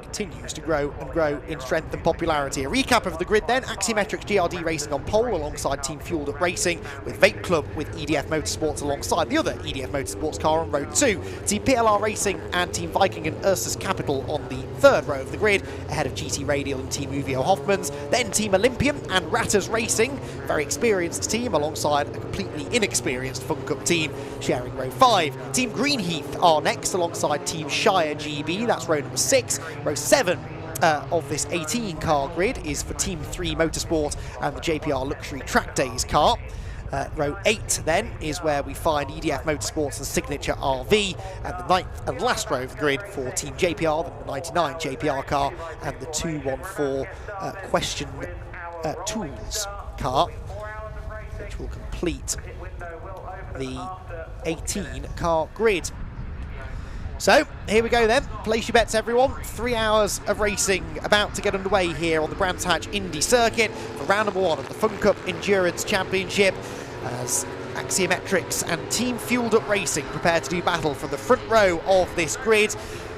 continues to grow and grow in strength and popularity. A recap of the grid then: Axiometrics GRD Racing on pole alongside Team Fueled Up Racing, with Vape Club with EDF Motorsports alongside the other EDF Motorsports car on row 2. Team PLR Racing and Team Viking and Ursus Capital on the third row of the grid, ahead of GT Radial and Team Uvio Hoffmans. Then Team Olympian and Ratters Racing, very experienced team, alongside a completely inexperienced Fun Cup team, sharing row 5. Team Greenheath are next alongside Team Shire GB, that's row number 6. Row 7 of this 18-car grid is for Team 3 Motorsport and the JPR Luxury Track Days car. Row 8 then is where we find EDF Motorsports and Signature RV, and the 9th and last row of the grid for Team JPR, the 99 JPR car, and the 214 Question Tools car, which will complete the 18-car grid. So, here we go then. Place your bets, everyone. 3 hours of racing about to get underway here on the Brands Hatch Indy Circuit for round number 1 of the Fun Cup Endurance Championship, as Axiometrics and Team Fueled Up Racing prepare to do battle from the front row of this grid.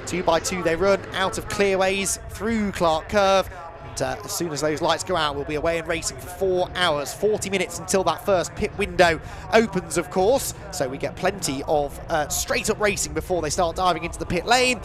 2 by 2 they run out of clearways through Clark Curve. As soon as those lights go out, we'll be away and racing for 4 hours, 40 minutes until that first pit window opens, of course. So we get plenty of straight-up racing before they start diving into the pit lane.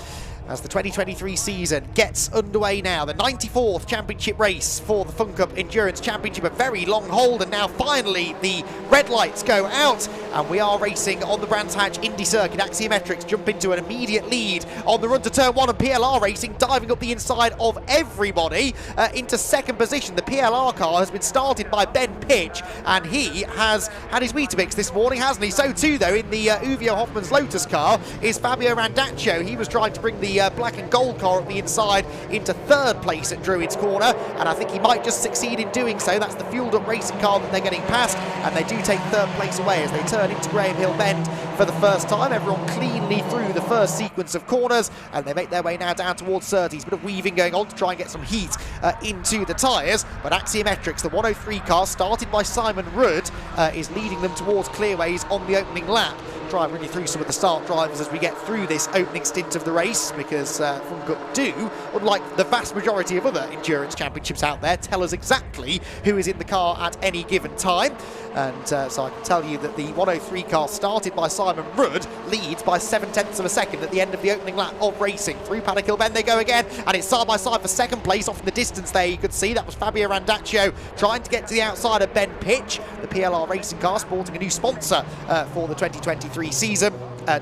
As the 2023 season gets underway now, the 94th championship race for the Fun Cup Endurance Championship, a very long hold, and now finally the red lights go out, and we are racing on the Brands Hatch Indy Circuit. Axiometrics jump into an immediate lead on the run to turn 1, and PLR Racing diving up the inside of everybody into second position. The PLR car has been started by Ben Pitch, and he has had his Weetabix this morning, hasn't he? So too, though, in the Uvio Hoffmans Lotus car is Fabio Randaccio. He was trying to bring the black and gold car up the inside into third place at Druids Corner, and I think he might just succeed in doing so. That's the Fueled Up Racing car that they're getting past, and they do take third place away as they turn into Graham Hill Bend for the first time. Everyone cleanly through the first sequence of corners, and they make their way now down towards Surtees. Bit of weaving going on to try and get some heat into the tyres, but Axiometrics, the 103 car started by Simon Rudd, is leading them towards clearways on the opening lap. Try and run you through some of the start drivers as we get through this opening stint of the race, because Fun Cup do, unlike the vast majority of other endurance championships out there, tell us exactly who is in the car at any given time. And so I can tell you that the 103 car started by Simon Rudd leads by 7/10 of a second at the end of the opening lap of racing. Through Paddock Hill Bend they go again, and it's side by side for second place. Off in the distance there you could see that was Fabio Randaccio trying to get to the outside of Ben Pitch, the PLR Racing car sporting a new sponsor for the 2023 season.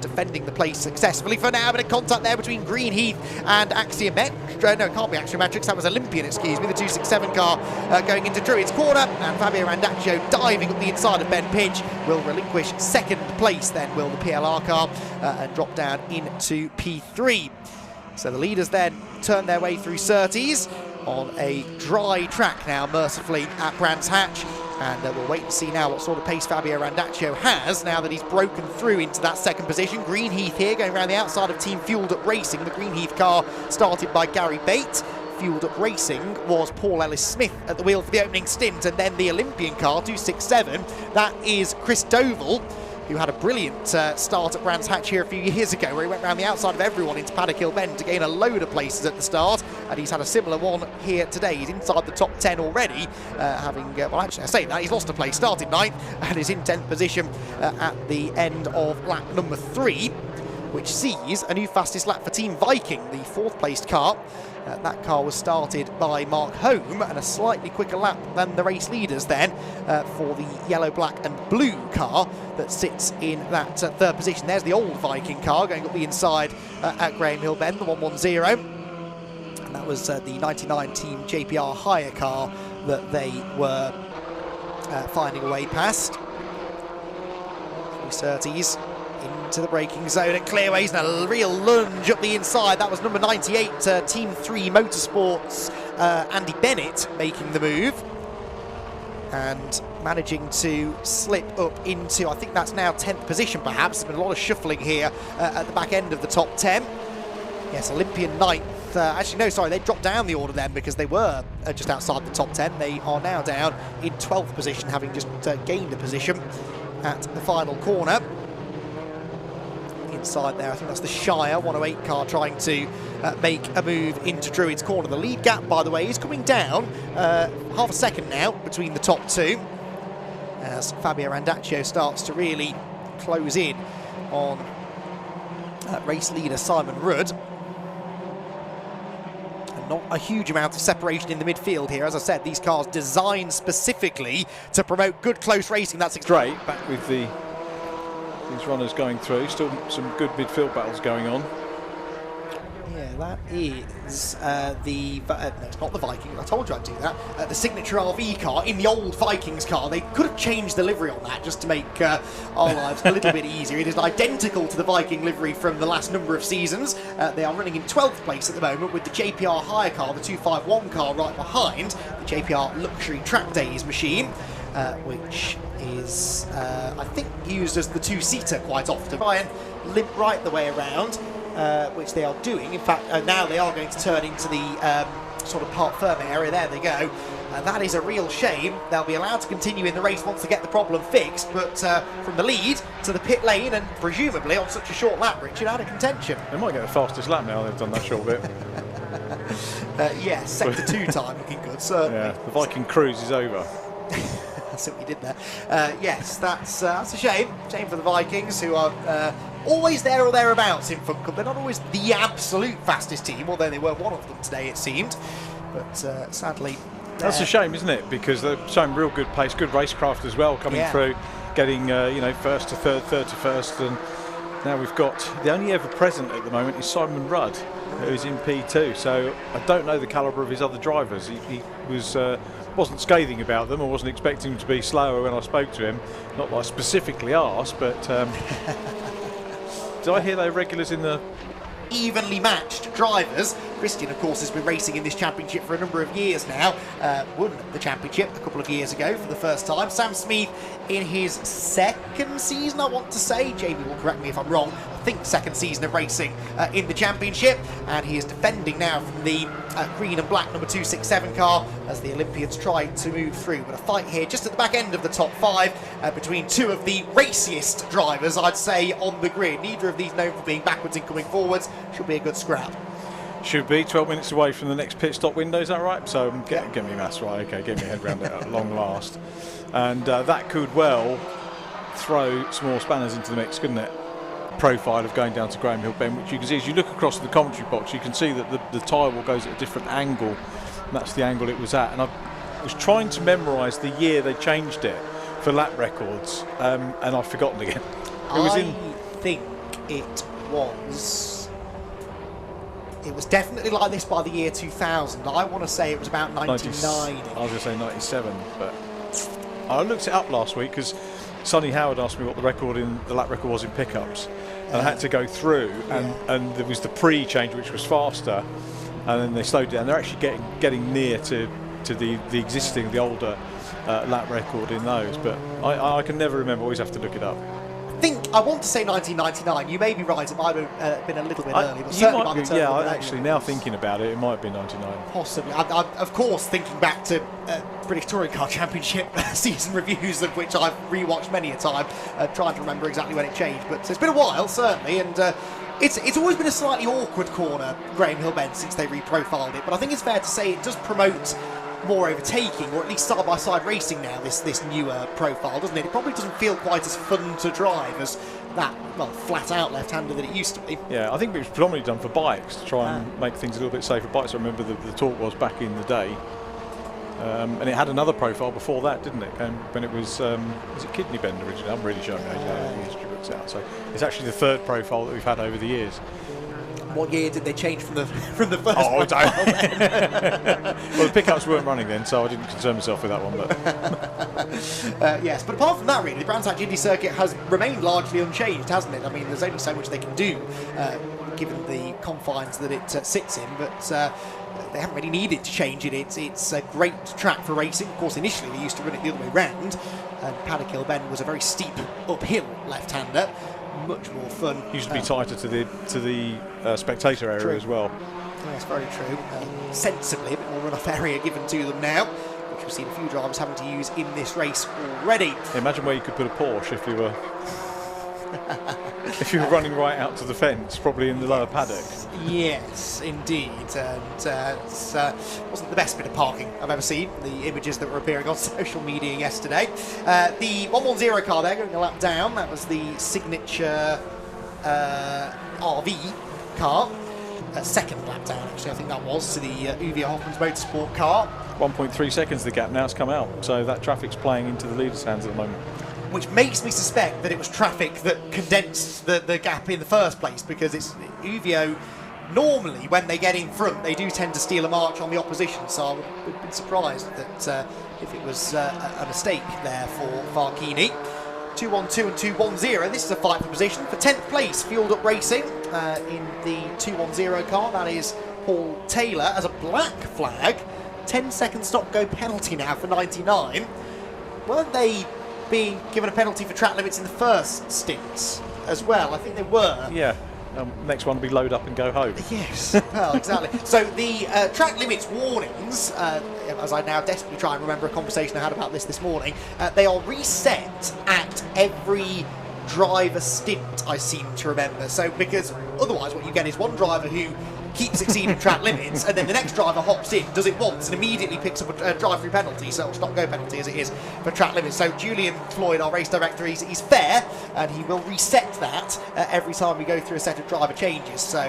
Defending the place successfully for now. A bit of contact there between Greenheath and Axiometrics. No, it can't be Axiometrics, that was Olympian, excuse me. The 267 car going into Druids Corner, and Fabio Randaccio diving up the inside of Ben Pitch will relinquish second place then, will the PLR car, and drop down into P3. So the leaders then turn their way through Surtees on a dry track now, mercifully, at Brands Hatch. And we'll wait and see now what sort of pace Fabio Randaccio has now that he's broken through into that second position. Greenheath here going around the outside of Team Fueled Up Racing. The Greenheath car started by Gary Bate. Fueled Up Racing was Paul Ellis-Smith at the wheel for the opening stint. And then the Olympian car, 267, that is Chris Doval, who had a brilliant start at Brands Hatch here a few years ago, where he went around the outside of everyone into Paddock Hill Bend to gain a load of places at the start, and he's had a similar one here today. He's inside the top 10 already, having, well actually I say that, he's lost a place, started 9th, and is in 10th position at the end of lap number 3, which sees a new fastest lap for Team Viking, the 4th placed car. That car was started by Mark Home, and a slightly quicker lap than the race leaders then for the yellow, black and blue car that sits in that third position. There's the old Viking car going up the inside at Graham Hill Bend, the 110. And that was the 99 Team JPR hire car that they were finding a way past. Surtees into the braking zone at clearways, and a real lunge up the inside. That was number 98 Team 3 Motorsports, Andy Bennett, making the move and managing to slip up into, I think that's now 10th position perhaps. There's been a lot of shuffling here at the back end of the top 10. Yes, Olympian 9th. Actually, no, sorry, they dropped down the order then because they were just outside the top 10. They are now down in 12th position, having just gained a position at the final corner inside there. I think that's the Shire 108 car trying to make a move into Druid's corner. The lead gap, by the way, is coming down half a second now between the top two, as Fabio Randaccio starts to really close in on race leader Simon Rudd. And not a huge amount of separation in the midfield here. As I said, these cars designed specifically to promote good close racing. That's great. Back with these runners going through. Still some good midfield battles going on. Yeah, that is no, it's not the Vikings. I told you I'd do that. The signature RV car in the old Vikings car. They could have changed the livery on that just to make our lives a little bit easier. It is identical to the Viking livery from the last number of seasons. They are running in 12th place at the moment with the JPR hire car, the 251 car right behind, the JPR Luxury Track Days machine, which is, I think, used as the two-seater quite often. Try and limp right the way around. Which they are doing. In fact, now they are going to turn into the sort of parc fermé area. There they go. That is a real shame. They'll be allowed to continue in the race once they get the problem fixed, but from the lead to the pit lane, and presumably on such a short lap, Richard, out of contention. They might get the fastest lap now they've done that short bit. Yes, sector 2 time looking good, certainly. Yeah, the Viking cruise is over. That's what we did there. Yes, that's a shame. Shame for the Vikings, who are always there or thereabouts in Fun Cup. They're not always the absolute fastest team, although they were one of them today, it seemed. But sadly... That's a shame, isn't it? Because they're showing real good pace, good racecraft as well, coming through, getting you know, first to third, third to first, and now we've got the only ever present at the moment is Simon Rudd, who's in P2. So I don't know the calibre of his other drivers. He was wasn't scathing about them. I wasn't expecting him to be slower when I spoke to him. Not that I specifically asked, but did I hear they're regulars in the... Evenly matched drivers. Christian, of course, has been racing in this championship for a number of years now. Won the championship a couple of years ago for the first time. Sam Smeeth in his second season, I want to say. Jamie will correct me if I'm wrong. I think second season of racing in the championship, and he is defending now from the green and black number 267 car as the Olympians try to move through. But a fight here just at the back end of the top 5 between two of the raciest drivers, I'd say, on the grid. Neither of these known for being backwards and coming forwards. Should be a good scrap. Should be 12 minutes away from the next pit stop window, is that right? So get me maths right, okay, get me head around it at long last. And that could well throw some more spanners into the mix, couldn't it? Profile of going down to Graham Hill Bend, which you can see as you look across the commentary box, you can see that the tyre wall goes at a different angle, and that's the angle it was at. And I was trying to memorise the year they changed it for lap records, and I've forgotten again. I think it was definitely like this by the year 2000. I want to say it was about 99. I was going to say 97, but I looked it up last week because Sonny Howard asked me what the lap record was in pickups, and I had to go through, and there was the pre-change, which was faster, and then they slowed down. They're actually getting near to the existing, the older lap record in those, but I can never remember. Always have to look it up. I want to say 1999. You may be right. It might have been a little bit early, but certainly by the turn. Yeah, actually, now thinking about it, it might have been 99. Possibly. Of course, thinking back to British Touring Car Championship season reviews, of which I've rewatched many a time, trying to remember exactly when it changed. But it's been a while, certainly, and it's always been a slightly awkward corner, Graham Hill Bend, since they reprofiled it. But I think it's fair to say it does promote more overtaking, or at least side-by-side racing now, this newer profile, doesn't it? It probably doesn't feel quite as fun to drive as that, well, flat-out left-hander that it used to be. Yeah, I think it was predominantly done for bikes, to try and make things a little bit safer for bikes. I remember the talk was back in the day. And it had another profile before that, didn't it? And when it was it Kidney Bend originally? I'm really showing age now, the history books out. So it's actually the third profile that we've had over the years. What year did they change from the first one? Well, the pickups weren't running then, so I didn't concern myself with that one. But yes, but apart from that, really, the Brands Hatch Indy circuit has remained largely unchanged, hasn't it? I mean, there's only so much they can do, given the confines that it sits in, but they haven't really needed to change it. It's a great track for racing. Of course, initially they used to run it the other way round, and Paddock Hill Bend was a very steep uphill left-hander. Much more fun. Used to be tighter to the spectator area as well. Yes, very true. Sensibly, a bit more run-off area given to them now, which we've seen a few drivers having to use in this race already. Imagine where you could put a Porsche if you were If you were running right out to the fence, probably in the lower paddock. Yes, indeed. And it wasn't the best bit of parking I've ever seen, the images that were appearing on social media yesterday. The 110 car there going a lap down, that was the signature RV car. Second lap down, actually, I think that was, to the Uwe Hoffmann's Motorsport car. 1.3 seconds the gap now, it's come out. So that traffic's playing into the leader's hands at the moment. Which makes me suspect that it was traffic that condensed the gap in the first place, because it's Uwe. Normally, when they get in front, they do tend to steal a march on the opposition, so I would have been surprised that if it was a mistake there for Varkini. 2-1-2 and 2-1-0. This is a fight for position for 10th place. Fueled Up Racing in the 2-1-0 car. That is Paul Taylor as a black flag. 10-second stop-go penalty now for 99. Weren't they being given a penalty for track limits in the first stints as well? I think they were. Yeah. Next one will be load up and go home. Yes, well, exactly. So the track limits warnings, as I now desperately try and remember a conversation I had about this morning, they are reset at every driver stint, I seem to remember. So because otherwise what you get is one driver who keeps exceeding track limits, and then the next driver hops in, does it once, and immediately picks up a drive-through penalty, so it's not go penalty as it is for track limits. So Julian Floyd, our race director, he's fair, and he will reset that every time we go through a set of driver changes. So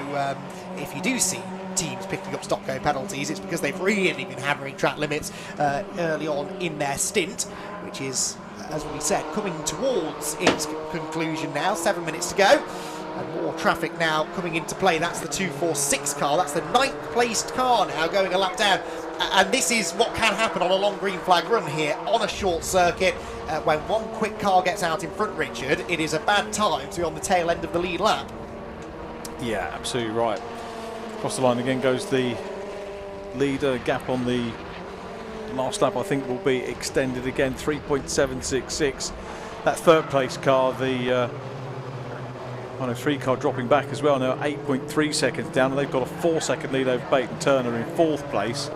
if you do see teams picking up stop-go penalties, it's because they've really been hammering track limits early on in their stint, which is, as we said, coming towards its conclusion now. 7 minutes to go. And more traffic now coming into play. That's the 246 car. That's the 9th placed car now going a lap down. And this is what can happen on a long green flag run here on a short circuit. When one quick car gets out in front, Richard, it is a bad time to be on the tail end of the lead lap. Yeah, absolutely right. Across the line again goes the leader. Gap on the last lap, I think, will be extended again. 3.766. That third place car, the 103 car dropping back as well now, 8.3 seconds down, and they've got a 4-second lead over Peyton Turner in 4th place.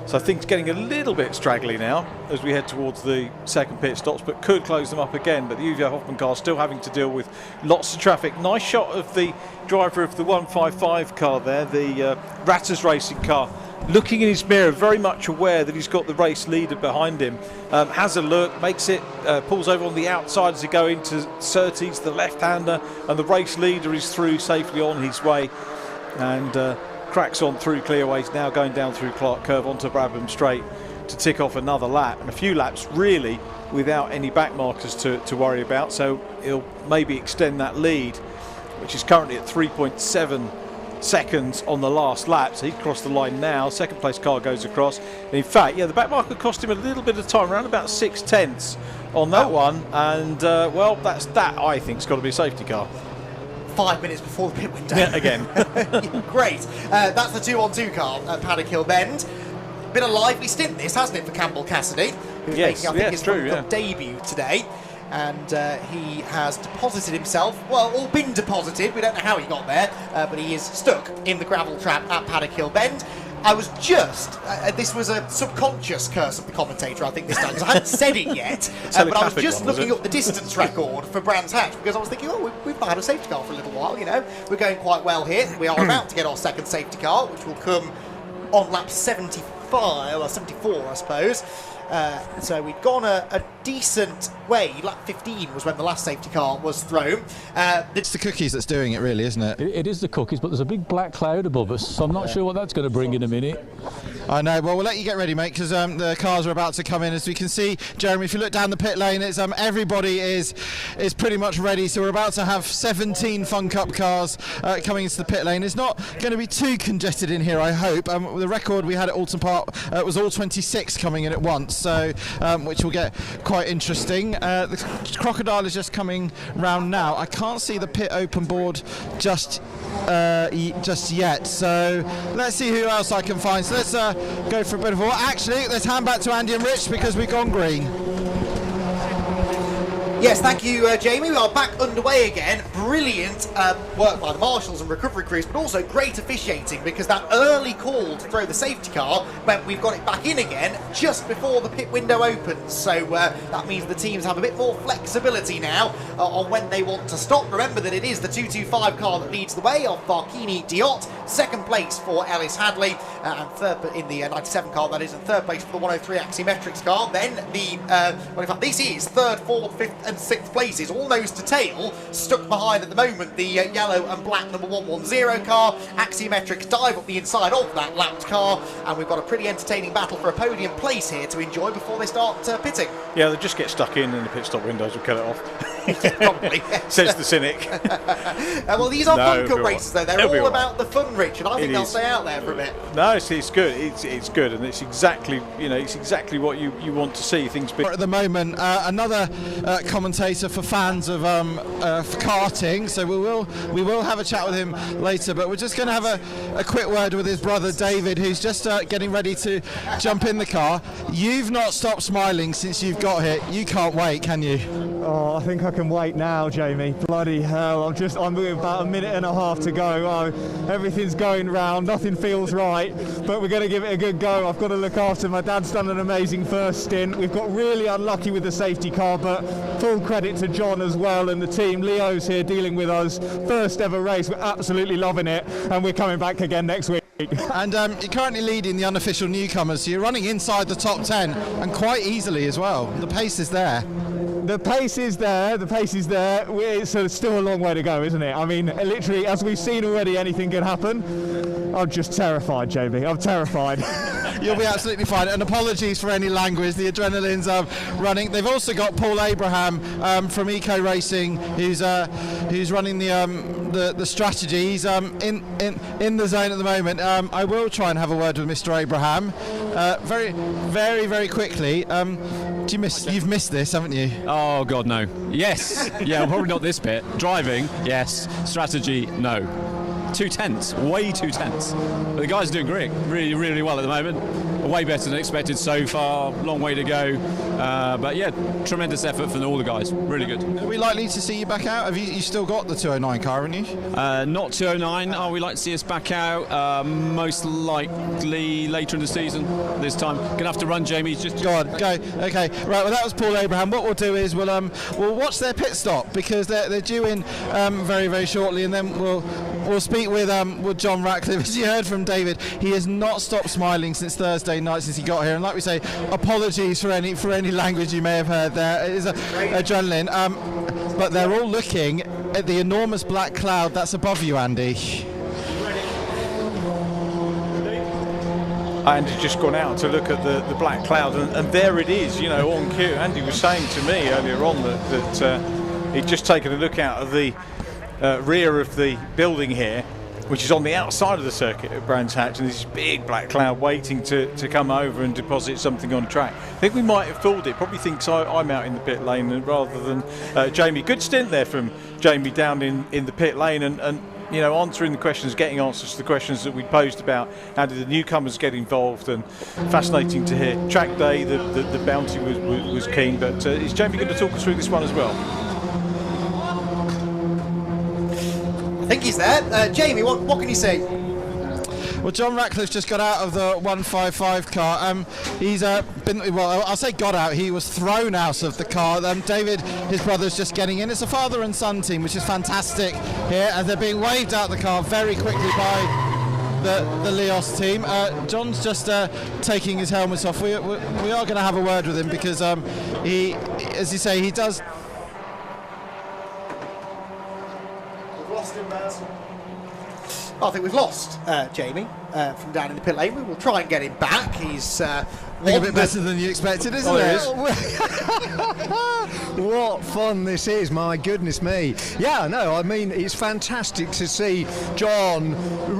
So I think it's getting a little bit straggly now as we head towards the second pit stops, but could close them up again. But the Uwe Hoffmann car still having to deal with lots of traffic. Nice shot of the driver of the 155 car there, the Ratters Racing car, looking in his mirror, very much aware that he's got the race leader behind him. Has a look, makes it, pulls over on the outside as he go into Surtees, the left-hander, and the race leader is through safely on his way, and cracks on through clearways, now going down through Clark Curve onto Brabham Straight to tick off another lap, and a few laps really without any back markers to worry about. So he'll maybe extend that lead, which is currently at 3.7 seconds on the last lap. So he's crossed the line now. Second place car goes across. And in fact, yeah, the back marker cost him a little bit of time, around about 6/10 on that one. And well, that I think has got to be a safety car. 5 minutes before the pit window. Yeah, again. Great. That's the 2-on-2 car at Paddock Hill Bend. Been a lively stint this, hasn't it, for Campbell Cassidy, who's making, I think, his Cup debut today. And he has deposited himself, well, all been deposited, we don't know how he got there, but he is stuck in the gravel trap at Paddock Hill Bend. I was just, this was a subconscious curse of the commentator, I think, this time, because I hadn't said it yet, but I was just looking up the distance record for Brands Hatch, because I was thinking, oh, we've not had a safety car for a little while, you know, we're going quite well here. We are about to get our second safety car, which will come on lap 75, or 74, I suppose. So we'd gone a decent way. Lap 15 was when the last safety car was thrown. It's the cookies that's doing it, really, isn't it? It is the cookies, but there's a big black cloud above us, so I'm not sure what that's going to bring in a minute. I know. Well, we'll let you get ready, mate, because the cars are about to come in. As we can see, Jeremy, if you look down the pit lane, it's everybody is pretty much ready. So we're about to have 17 Fun Cup cars coming into the pit lane. It's not going to be too congested in here, I hope. The record we had at Alton Park was all 26 coming in at once, so which will get quite interesting. The Crocodile is just coming round now. I can't see the pit open board just yet, so let's see who else I can find. So let's go for a bit of actually, let's hand back to Andy and Rich because we've gone green. Yes, thank you, Jamie. We are back underway again. Brilliant work by the marshals and recovery crews, but also great officiating, because that early call to throw the safety car meant we've got it back in again just before the pit window opens. So that means the teams have a bit more flexibility now on when they want to stop. Remember that it is the 225 car that leads the way of Farkini Diot, second place for Ellis Hadley, and third in the 97 car, that is, and third place for the 103 Axiometrics car. Then the, well, in fact, this is third, fourth, fifth, and sixth places, all nose to tail, stuck behind at the moment the yellow and black number 110 car. Axiometrics dive up the inside of that lapped car, and we've got a pretty entertaining battle for a podium place here to enjoy before they start pitting. Yeah, they'll just get stuck in and the pit stop windows will kill it off. Probably, yes. Says the cynic. Well, these are fun cup races, though. They're all about the fun, Rich, and I think they'll stay out there for a bit. No, it's good. It's good, and it's exactly it's exactly what you want to see things be. At the moment, another commentator for fans of for karting, so we will have a chat with him later. But we're just going to have a quick word with his brother David, who's just getting ready to jump in the car. You've not stopped smiling since you've got here. You can't wait, can you? Oh, I think I can wait now, Jamie. Bloody hell, I'm about a minute and a half to go. Oh, everything's going round, nothing feels right, but we're going to give it a good go. I've got to look after my dad's done an amazing first stint. We've got really unlucky with the safety car, but full credit to John as well and the team. Leo's here dealing with us. First ever race, we're absolutely loving it, and we're coming back again next week. And you're currently leading the unofficial newcomers, so you're running inside the top 10 and quite easily as well. The pace is there. The pace is there, so it's still a long way to go, isn't it? I mean, literally, as we've seen already, anything can happen. I'm just terrified, Jamie, I'm terrified. You'll be absolutely fine, and apologies for any language, the adrenaline's running. They've also got Paul Abraham from Eco Racing, who's running the strategy. He's in the zone at the moment. I will try and have a word with Mr. Abraham very, very, very quickly. You've missed this, haven't you? Oh God, no. Yes. Yeah, probably not this bit. Driving, yes. Strategy, no. 2 tenths, way 2 tenths. But the guys are doing great, really, really well at the moment. Way better than expected so far. Long way to go. But yeah, tremendous effort from all the guys. Really good. Are we likely to see you back out? Have you still got the 209 car, haven't you? Not 209. Are we like to see us back out? Most likely later in the season. This time, gonna have to run. Jamie. Just go on, go. Okay, right. Well, that was Paul Abraham. What we'll do is we'll watch their pit stop, because they're due in very, very shortly, and then we'll speak with John Ratcliff. As you heard from David, he has not stopped smiling since Thursday night, since he got here. And like we say, apologies for any language you may have heard there. It is adrenaline. But they're all looking at the enormous black cloud that's above you, Andy. Andy's just gone out to look at the black cloud, and there it is, on cue. Andy was saying to me earlier on that he'd just taken a look out of the rear of the building here, which is on the outside of the circuit at Brands Hatch, and this big black cloud waiting to come over and deposit something on track. I think we might have fooled it. Probably thinks I'm out in the pit lane rather than Jamie. Good stint there from Jamie down in the pit lane, and answering the questions, getting answers to the questions that we posed about how did the newcomers get involved, and fascinating to hear. Track day, the bounty was keen, but is Jamie going to talk us through this one as well? I think he's there. Jamie, what can you say? Well, John Ratcliff just got out of the 155 car. He's I'll say got out. He was thrown out of the car. David, his brother's just getting in. It's a father and son team, which is fantastic here, as they're being waved out the car very quickly by the Leos team. John's just taking his helmet off. We are going to have a word with him, because he, as you say, he does. I think we've lost Jamie from down in the pit lane. We will try and get him back. He's a bit better than you expected, isn't it? What fun this is, my goodness me. Yeah, no, I mean, it's fantastic to see John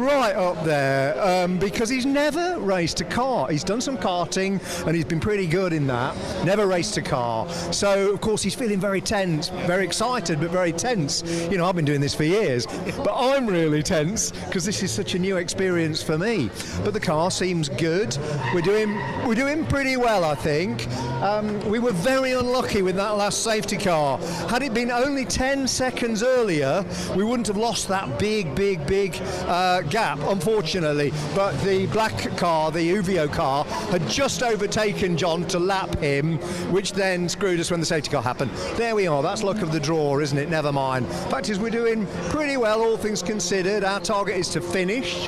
right up there, because he's never raced a car. He's done some karting and he's been pretty good in that. Never raced a car. So, of course, he's feeling very tense, very excited, but very tense. I've been doing this for years, but I'm really tense because this is such a new experience for me. me. But the car seems good. We're doing pretty well, I think. We were very unlucky with that last safety car. Had it been only 10 seconds earlier, we wouldn't have lost that big gap, unfortunately. But the black car, the Uvio car, had just overtaken John to lap him, which then screwed us when the safety car happened. There we are. That's luck of the draw, isn't it? Never mind. Fact is, we're doing pretty well, all things considered. Our target is to finish.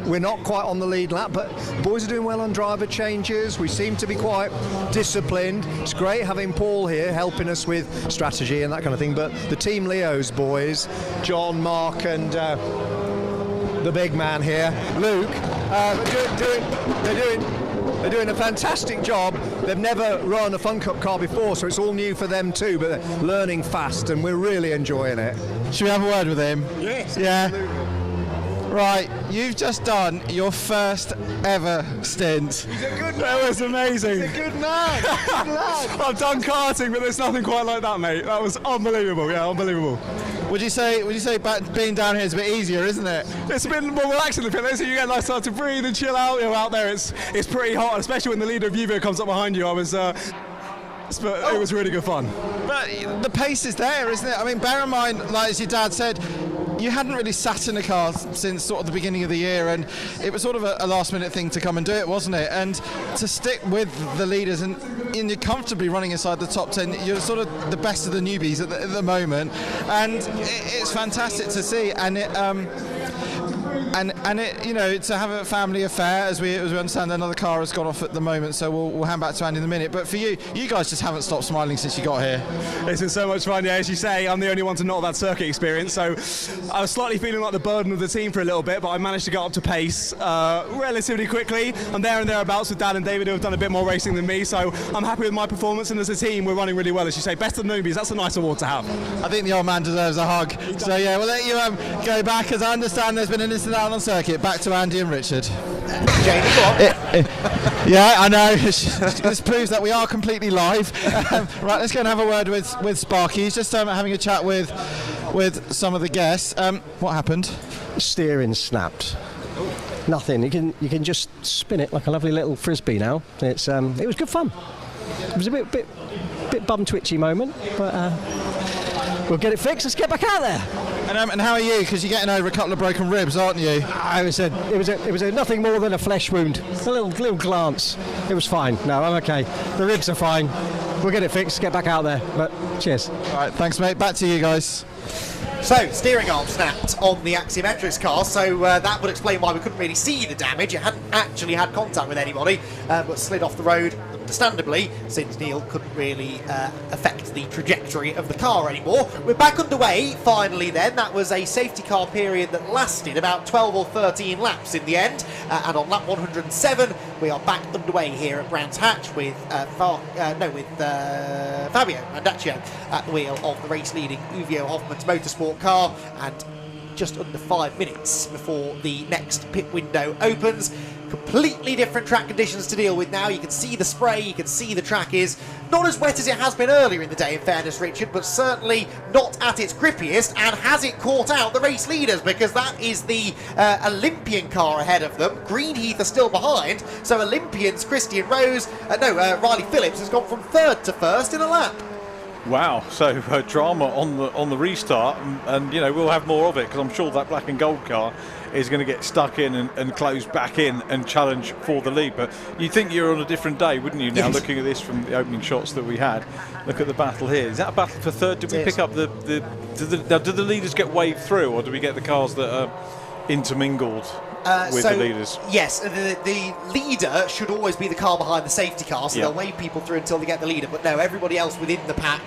We're not quite on the lead lap, but boys are doing well on driver changes. We seem to be quite disciplined. It's great having Paul here helping us with strategy and that kind of thing. But the Team Leo's boys, John, Mark, and the big man here, Luke, they're doing a fantastic job. They've never run a Fun Cup car before, so it's all new for them too, but they're learning fast and we're really enjoying it. Should we have a word with him? Yes. Yeah. Absolutely. Right, you've just done your first ever stint. He's a good man. That was amazing. He's a good man. Good lad. I've done karting, but there's nothing quite like that, mate. That was unbelievable. Yeah, unbelievable. Would you say being down here is a bit easier, isn't it? It's a bit more relaxing in the pit, so you get a nice time to breathe and chill out. You know, out there, it's pretty hot, especially when the leader of Uvio comes up behind you. It was really good fun. But the pace is there, isn't it? I mean, bear in mind, like as your dad said, you hadn't really sat in a car since sort of the beginning of the year, and it was sort of a last-minute thing to come and do it, wasn't it? And to stick with the leaders and you're comfortably running inside the top 10, you're sort of the best of the newbies at the moment, and it's fantastic to see. And it. And it, you know, to have a family affair, as we understand, another car has gone off at the moment, so we'll hand back to Andy in a minute. But for you guys just haven't stopped smiling since you got here. It's been so much fun. Yeah, as you say, I'm the only one to not have that circuit experience, so I was slightly feeling like the burden of the team for a little bit, but I managed to get up to pace relatively quickly. I'm there and thereabouts with Dad and David, who have done a bit more racing than me, so I'm happy with my performance, and as a team we're running really well. As you say, best of the newbies, that's a nice award to have. I think the old man deserves a hug. So yeah, we'll let you go back, as I understand there's been an incident out on circuit. Back to Andy and Richard. Jamie, go on. Yeah, I know. This proves that we are completely live. Right, let's go and have a word with Sparky. He's just having a chat with some of the guests. What happened? Steering snapped. Nothing. You can just spin it like a lovely little frisbee now. It was good fun. It was a bit bum twitchy moment, but we'll get it fixed. Let's get back out there. And how are you? Because you're getting over a couple of broken ribs, aren't you? It was nothing more than a flesh wound. A little glance. It was fine. No, I'm okay. The ribs are fine. We'll get it fixed. Get back out there. But cheers. All right, thanks, mate. Back to you guys. So, steering arm snapped on the Axiometrics car, so that would explain why we couldn't really see the damage. It hadn't actually had contact with anybody, but slid off the road, understandably, since Neil couldn't really affect the trajectory of the car anymore. We're back underway, finally then. That was a safety car period that lasted about 12 or 13 laps in the end, and on lap 107, we are back underway here at Brands Hatch with Fabio Mandaccio at the wheel of the race-leading Uvio Hoffman's Motorsport car, and just under 5 minutes before the next pit window opens. Completely different track conditions to deal with now. You can see the spray, you can see the track is not as wet as it has been earlier in the day, in fairness, Richard, but certainly not at its grippiest. And has it caught out the race leaders? Because that is the Olympian car ahead of them. Greenheath are still behind, so Olympians Christian Rose, Riley Phillips has gone from third to first in a lap. Wow, so drama on the restart, and you know, we'll have more of it, because I'm sure that black and gold car is going to get stuck in and close back in and challenge for the lead. But you'd think you're on a different day, wouldn't you, now, looking at this from the opening shots that we had? Look at the battle here. Is that a battle for third? Did we pick up do the leaders get waved through, or do we get the cars that are intermingled with the leaders? Yes, the leader should always be the car behind the safety car, so they'll wave people through until they get the leader. But no, everybody else within the pack,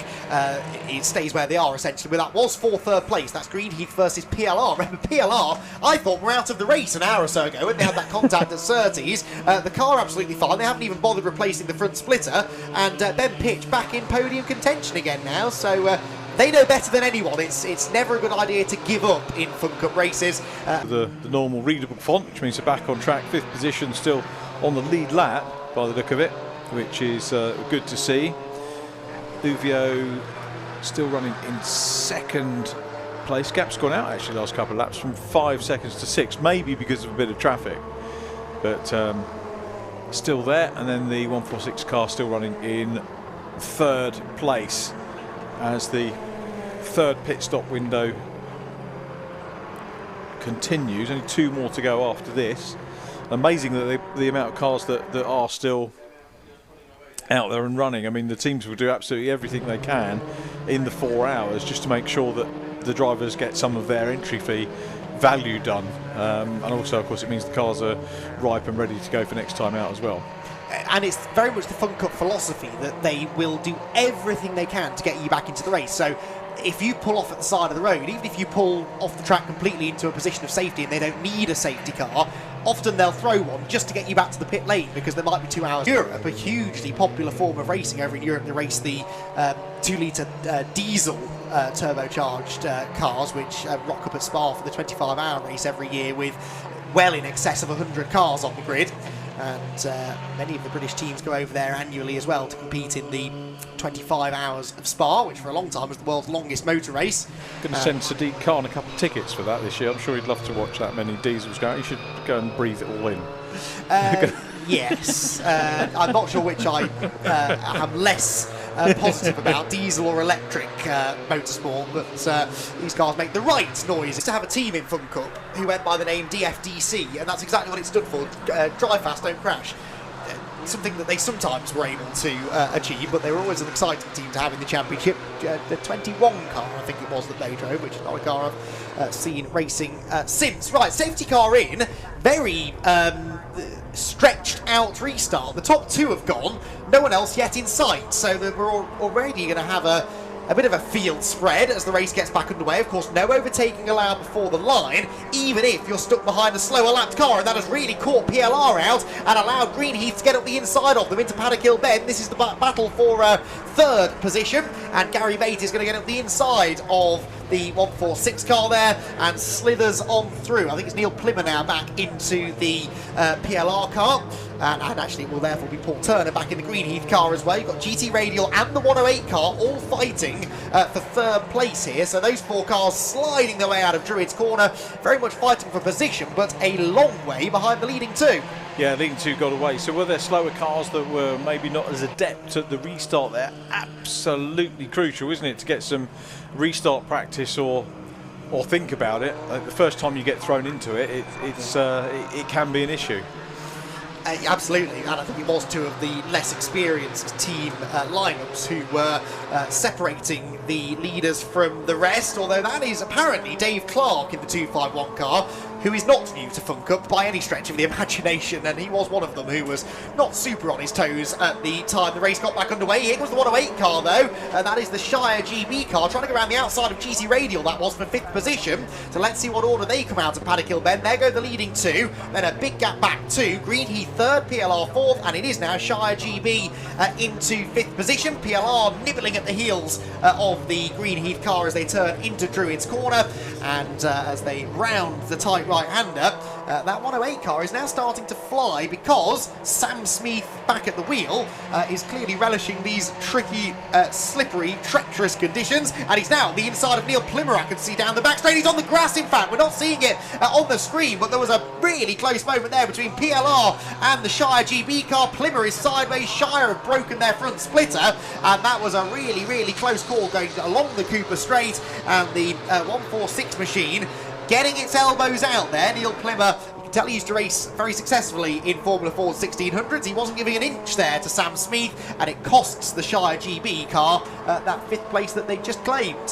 it stays where they are, essentially. But that was for third place. That's Greenheath versus PLR. Remember, PLR, I thought, were out of the race an hour or so ago when they had that contact at Surtees. The car absolutely fine. They haven't even bothered replacing the front splitter. And Ben Pitch back in podium contention again now. So they know better than anyone. It's never a good idea to give up in Fun Cup races. The normal readable font, which means they're back on track. 5th position, still on the lead lap by the look of it, which is good to see. Uvio still running in 2nd place. Gap's gone out actually last couple of laps from 5 seconds to 6, maybe because of a bit of traffic, but still there. And then the 146 car still running in third place as the third pit stop window continues. Only 2 more to go after this. Amazing that the amount of cars that are still out there and running. I mean, the teams will do absolutely everything they can in the 4 hours just to make sure that the drivers get some of their entry fee value done, and also of course it means the cars are ripe and ready to go for next time out as well. And it's very much the Fun Cup philosophy that they will do everything they can to get you back into the race. So if you pull off at the side of the road, even if you pull off the track completely into a position of safety and they don't need a safety car, often they'll throw one just to get you back to the pit lane because there might be 2 hours. Europe, a hugely popular form of racing over in Europe, they race the 2-litre diesel turbocharged cars, which rock up at Spa for the 25-hour race every year with well in excess of 100 cars on the grid. And many of the British teams go over there annually as well to compete in the 25 hours of Spa, which for a long time was the world's longest motor race. Going to send Sadiq Khan a couple of tickets for that this year. I'm sure he'd love to watch that many diesels going. You should go and breathe it all in. Yes. I'm not sure which I am less positive about, diesel or electric motorsport, but these cars make the right noise. To have a team in Fun Cup who went by the name DFDC, and that's exactly what it stood for, Drive Fast, Don't Crash. Something that they sometimes were able to achieve, but they were always an exciting team to have in the championship. The 21 car, I think it was, that they drove, which is not a car I've seen racing since. Right, safety car in, very stretched out restart. The top 2 have gone, no one else yet in sight, so we're already going to have a bit of a field spread as the race gets back underway. Of course, no overtaking allowed before the line, even if you're stuck behind a slower lapped car, and that has really caught PLR out and allowed Greenheath to get up the inside of them into Paddock Hill Bend. This is the battle for third position, and Gary Bate is going to get up the inside of the 146 car there and slithers on through. I think it's Neil Plimmer now back into the PLR car, and actually it will therefore be Paul Turner back in the Greenheath car as well. You've got GT Radial and the 108 car all fighting for third place here, so those 4 cars sliding their way out of Druid's corner, very much fighting for position, but a long way behind the leading 2. Yeah, leading 2 got away. So were there slower cars that were maybe not as adept at the restart there? Absolutely crucial, isn't it, to get some restart practice or think about it. The first time you get thrown into it, it can be an issue. Absolutely, and I think it was 2 of the less experienced team lineups who were separating the leaders from the rest, although that is apparently Dave Clark in the 251 car, who is not new to Fun Cup by any stretch of the imagination, and he was one of them who was not super on his toes at the time the race got back underway. It was the 108 car though, and that is the Shire GB car, trying to go around the outside of GT Radial, that was, for 5th position. So let's see what order they come out of Paddock Hill Bend. There go the leading 2, then a big gap back to Greenheath 3rd, PLR 4th, and it is now Shire GB into 5th position. PLR nibbling at the heels of the Greenheath car as they turn into Druid's corner, and as they round the tight right-hander, that 108 car is now starting to fly because Sam Smith back at the wheel is clearly relishing these tricky, slippery, treacherous conditions, and he's now the inside of Neil Plimmer. I can see down the back straight. He's on the grass, in fact. We're not seeing it on the screen, but there was a really close moment there between PLR and the Shire GB car. Plimmer is sideways. Shire have broken their front splitter, and that was a really, really close call going along the Cooper Straight, and the 146 machine getting its elbows out there. Neil Plimmer, you can tell he used to race very successfully in Formula 4 1600s. He wasn't giving an inch there to Sam Smith, and it costs the Shire GB car that 5th place that they just claimed.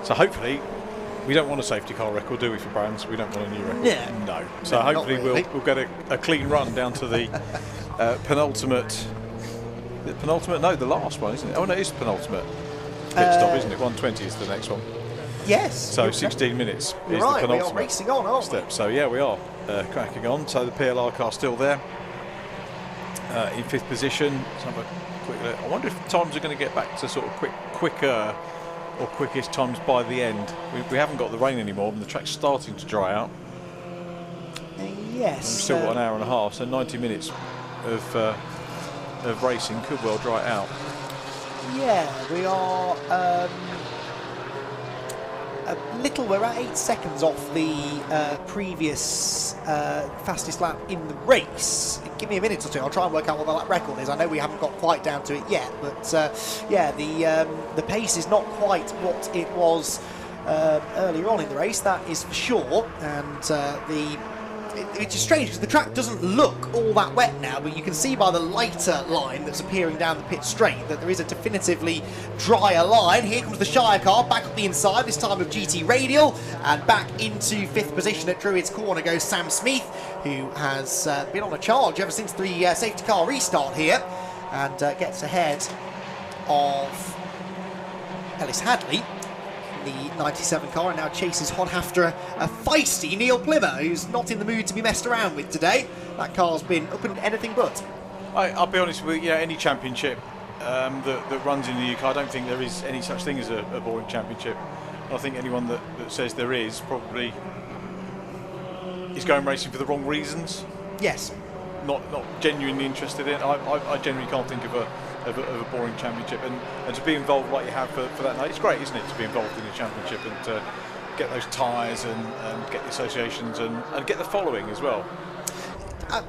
So hopefully, we don't want a safety car record, do we, for Brands? We don't want a new record. Yeah. No. So no, hopefully really. we'll get a clean run down to the penultimate. The penultimate? No, the last one, isn't it? Oh no, it's the penultimate pit stop, isn't it? 120 is the next one. Yes. So 16 minutes is right, the penultimate. We are racing on, aren't step. we? So yeah, we are cracking on. So the PLR car still there in 5th position. Let's have a quick look. I wonder if times are going to get back to sort of quicker or quickest times by the end. We haven't got the rain anymore, and the track's starting to dry out. Yes. We've still got an hour and a half, so 90 minutes of racing could well dry out. Yeah, we are we're at 8 seconds off the previous fastest lap in the race. Give me a minute or two, I'll try and work out what the lap record is. I know we haven't got quite down to it yet, but yeah, the pace is not quite what it was earlier on in the race, that is for sure. And it's just strange because the track doesn't look all that wet now, but you can see by the lighter line that's appearing down the pit straight that there is a definitively drier line. Here comes the Shire car back up the inside, this time with GT Radial, and back into 5th position at Druids Corner goes Sam Smith, who has been on a charge ever since the safety car restart here, and gets ahead of Ellis Hadley. The 97 car, and now chases on after a feisty Neil Plymmer, who's not in the mood to be messed around with today. That car's been up and anything but. I'll be honest with you, any championship that runs in the UK, I don't think there is any such thing as a boring championship. I think anyone that says there is probably is going racing for the wrong reasons. Yes. Not genuinely interested in it. I genuinely can't think of a boring championship, and to be involved like you have for that night, it's great, isn't it, to be involved in a championship and to get those ties and get the associations and get the following as well.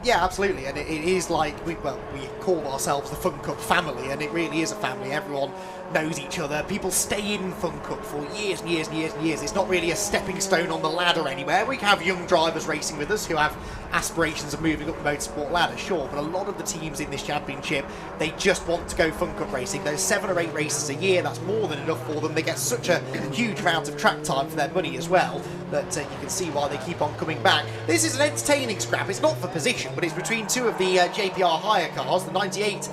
Yeah, absolutely, and it is like we call ourselves the Fun Cup family, and it really is a family. Everyone knows each other. People stay in Fun Cup for years and years and years and years. It's not really a stepping stone on the ladder anywhere. We have young drivers racing with us who have aspirations of moving up the motorsport ladder, sure, but a lot of the teams in this championship, they just want to go Fun Cup racing. Those 7 or 8 races a year, that's more than enough for them. They get such a huge amount of track time for their money as well, that you can see why they keep on coming back. This is an entertaining scrap. It's not for position, but it's between 2 of the JPR hire cars, the 98,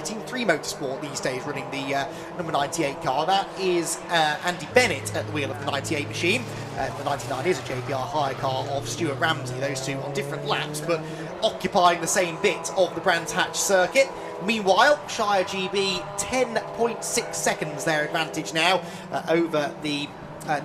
Team 3 Motorsport these days running the number 98 car. That is Andy Bennett at the wheel of the 98 machine. The 99 is a JPR hire car of Stuart Ramsey, those two on different laps, but occupying the same bit of the Brands Hatch circuit. Meanwhile, Shire GB 10.6 seconds their advantage now over the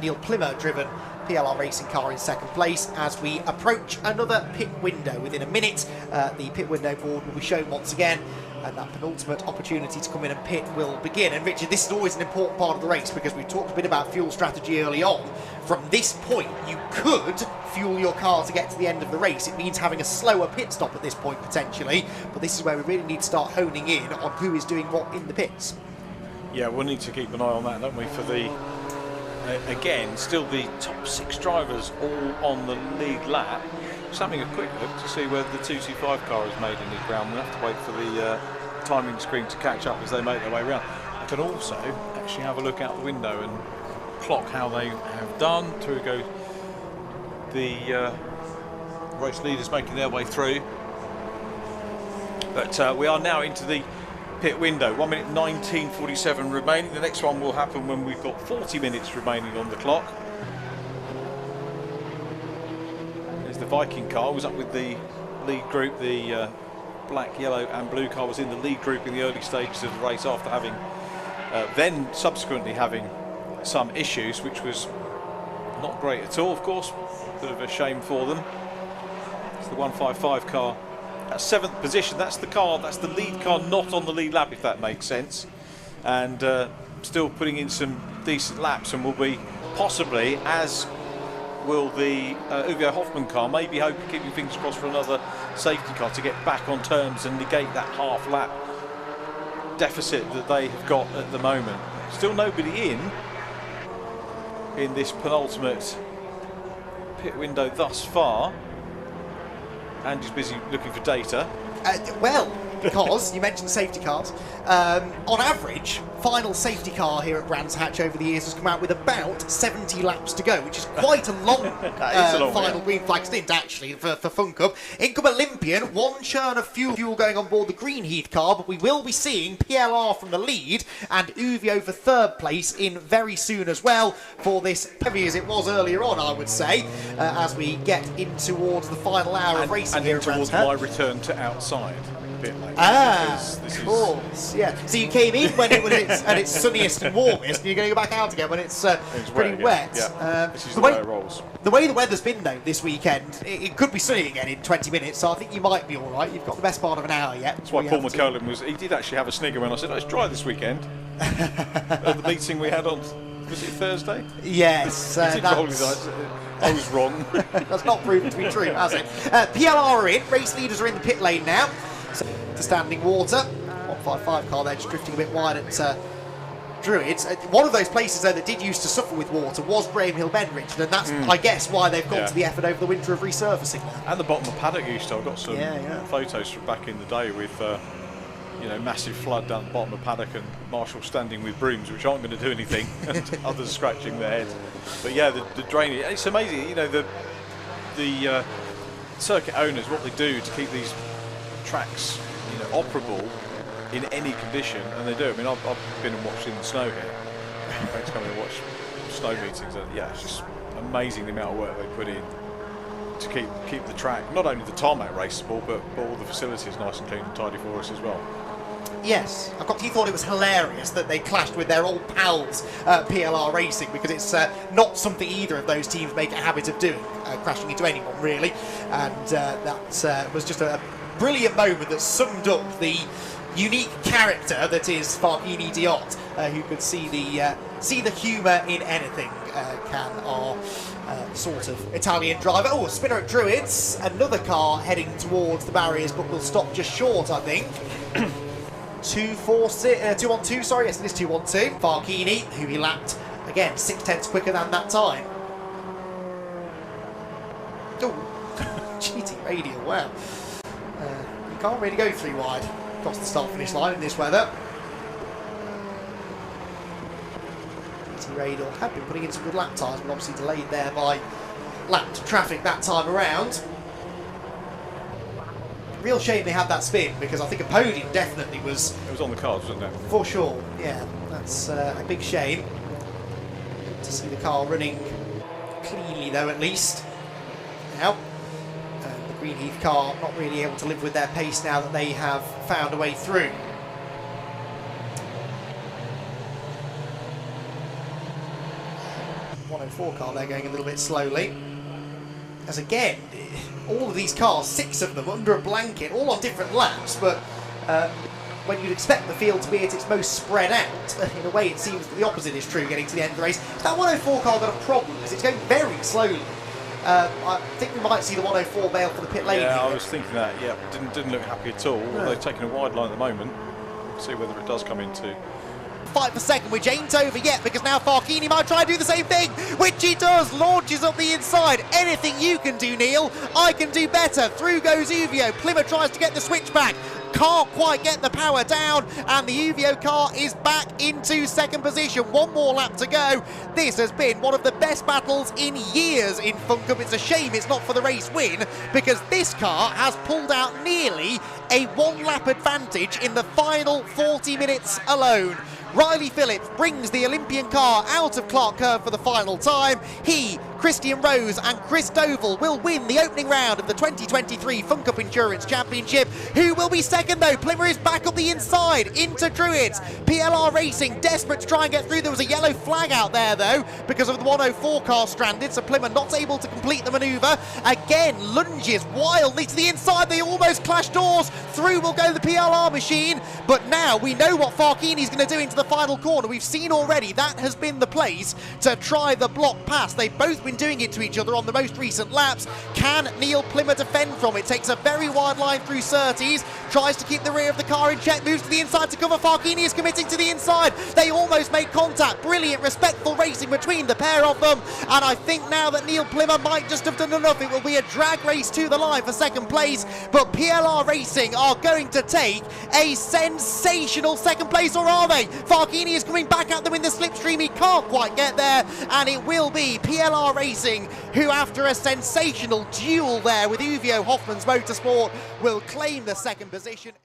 Neil Plymmer driven PLR Racing car in second place as we approach another pit window. Within a minute, the pit window board will be shown once again, and that penultimate opportunity to come in and pit will begin. And Richard, this is always an important part of the race because we talked a bit about fuel strategy early on. From this point, you could fuel your car to get to the end of the race. It means having a slower pit stop at this point potentially, but this is where we really need to start honing in on who is doing what in the pits. Yeah, we'll need to keep an eye on that, don't we, for the again, still the top 6 drivers all on the lead lap. Just having a quick look to see whether the 225 car has made any ground. We'll have to wait for the timing screen to catch up as they make their way around. I can also actually have a look out the window and clock how they have done. Through go the race leaders making their way through. But we are now into the pit window. 1 minute 19:47 remaining. The next one will happen when we've got 40 minutes remaining on the clock. There's the Viking car, was up with the lead group. The black, yellow and blue car was in the lead group in the early stages of the race after having then subsequently having some issues, which was not great at all, of course. Bit of a shame for them. It's the 155 car. That's 7th position. That's the car, that's the lead car not on the lead lap, if that makes sense. And still putting in some decent laps, and will be possibly, as will the Uwe Hoffmann car, maybe hoping, keeping fingers crossed for another safety car to get back on terms and negate that half lap deficit that they have got at the moment. Still nobody in this penultimate pit window thus far. Andy's busy looking for data. Well, because you mentioned safety cars. On average, final safety car here at Brands Hatch over the years has come out with about 70 laps to go, which is quite a long, final green flag stint actually for Fun Cup. Income Olympian, 1 churn of fuel going on board the Greenheath car, but we will be seeing PLR from the lead and Uwe over 3rd place in very soon as well for this, heavy as it was earlier on, I would say, as we get in towards the final hour of racing and here in at Brands towards Hatch. my return to outside. pit lane. Of course, yeah. So you came in when it's at its sunniest and warmest, and you're going to go back out again when it's pretty wet. Yeah. This is the way it rolls. The way the weather's been though this weekend, it could be sunny again in 20 minutes, so I think you might be all right. You've got the best part of an hour yet. That's why Paul McCullum he did actually have a snigger when I said, "Oh, it's dry this weekend." At the meeting we had on, was it Thursday? Yes. He did roll his eyes. I was wrong. That's not proven to be true, has it? PLR are in. Race leaders are in the pit lane now. So, to standing water. 155 car there, just drifting a bit wide at Druids. One of those places though that did used to suffer with water was Graham Hill Bend, Richard, and that's I guess why they've gone to the effort over the winter of resurfacing now. At the bottom of paddock used to. I've got some photos from back in the day with massive flood down the bottom of paddock and Marshall standing with brooms which aren't going to do anything and others scratching their heads. But yeah, the drainage, it's amazing, the circuit owners, what they do to keep these tracks operable in any condition, and they do. I mean, I've been and watched in the snow here. Thanks for coming and watch snow meetings, and yeah, it's just amazing the amount of work they put in to keep the track, not only the tarmac raceable, but all the facilities nice and clean and tidy for us as well. Yes, he thought it was hilarious that they clashed with their old pals PLR Racing, because it's not something either of those teams make a habit of doing, crashing into anyone really, and that was just a brilliant moment that summed up the unique character that is Farkini Diot, who could see the humour in anything. Can our sort of Italian driver. Oh, a spinner at Druids. Another car heading towards the barriers, but will stop just short, I think. 2-1-2, sorry, yes, it is 2-1-2. Farkini, who he lapped again 6/10 quicker than that time. Oh, cheating radial, wow. You can't really go 3 wide across the start-finish line in this weather. Radial had been putting in some good lap times, but obviously delayed there by lapped traffic that time around. Real shame they had that spin, because I think a podium definitely was... It was on the cards, wasn't it? For sure, yeah. That's a big shame. To see the car running cleanly, though, at least. Now, the Greenheath car not really able to live with their pace now that they have found a way through. Car there going a little bit slowly, as again all of these cars, 6 of them under a blanket, all on different laps, but when you'd expect the field to be at its most spread out, in a way it seems that the opposite is true getting to the end of the race. That 104 car got a problem because it's going very slowly. I think we might see the 104 bail for the pit lane. Yeah, here. I was thinking that. Yeah, didn't look happy at all. No. They've taken a wide line at the moment. We'll see whether it does come into fight for second, which ain't over yet, because now Farkini might try and do the same thing, which he does, launches up the inside. Anything you can do, Neil, I can do better. Through goes Uvio. Plymouth tries to get the switchback, can't quite get the power down, and the Uvio car is back into second position. 1 more lap to go. This has been one of the best battles in years in Fun Cup. It's a shame it's not for the race win, because this car has pulled out nearly a 1-lap advantage in the final 40 minutes alone. Riley Phillips brings the Olympian car out of Clark Curve for the final time. He, Christian Rose and Chris Doval will win the opening round of the 2023 Fun Cup Endurance Championship. Who will be second though? Plymouth is back up the inside into Druids. PLR Racing desperate to try and get through. There was a yellow flag out there though because of the 104 car stranded, so Plymouth not able to complete the manoeuvre. Again, lunges wildly to the inside. They almost clash doors. Through will go the PLR machine, but now we know what Farkini's going to do into the final corner. We've seen already that has been the place to try the block pass. They've both been doing it to each other on the most recent laps. Can Neil Plymouth defend from it? Takes a very wide line through Surtees, tries to keep the rear of the car in check, moves to the inside to cover. Farkini is committing to the inside. They almost make contact. Brilliant, respectful racing between the pair of them, and I think now that Neil Plymouth might just have done enough. It will be a drag race to the line for second place, but PLR Racing are going to take a sensational second place, or are they? Farkini is coming back at them in the slipstream. He can't quite get there, and it will be PLR Racing who, after a sensational duel there with Uvio Hoffman's Motorsport, will claim the second position.